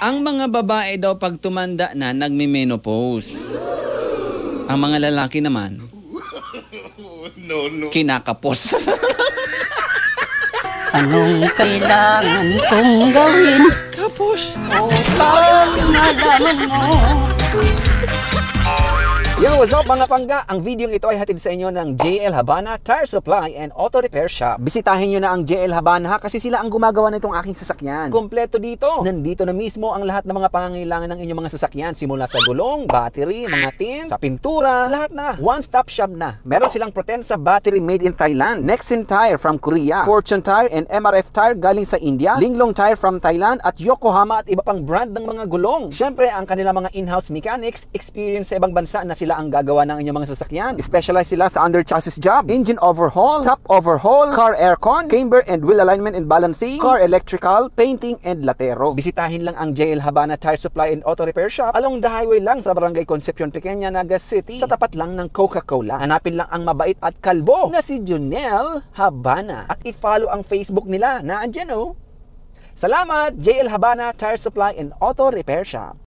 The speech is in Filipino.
Ang mga babae daw pag tumanda na nagme-menopause. Ang mga lalaki naman, kinakapos. Anong kailangan kong gawin? Kapos. Upang malaman mo. Yo, what's up mga pangga? Ang video ito ay hatid sa inyo ng JL Habana Tire Supply and Auto Repair Shop. Bisitahin nyo na ang JL Habana ha, kasi sila ang gumagawa nitong aking sasakyan. Kompleto dito. Nandito na mismo ang lahat ng mga pangangailangan ng inyong mga sasakyan. Simula sa gulong, battery, mga tin, sa pintura, lahat na. One-stop shop na. Meron silang Potenza battery made in Thailand. Nexen Tire from Korea. Fortune Tire and MRF Tire galing sa India. Linglong Tire from Thailand at Yokohama at iba pang brand ng mga gulong. Syempre, ang kanilang mga in-house mechanics, experience sa ibang bansa na sila ang gagawa ng inyong mga sasakyan. Specialized sila sa under chassis job, engine overhaul, top overhaul, car aircon, camber and wheel alignment and balancing, car electrical, painting and latero. Bisitahin lang ang JL Habana Tire Supply and Auto Repair Shop along the highway lang sa Barangay Concepcion Pequeña, Naga City, sa tapat lang ng Coca-Cola. Hanapin lang ang mabait at kalbo na si Jonel Habana at i-follow ang Facebook nila na andyan oh. Salamat JL Habana Tire Supply and Auto Repair Shop.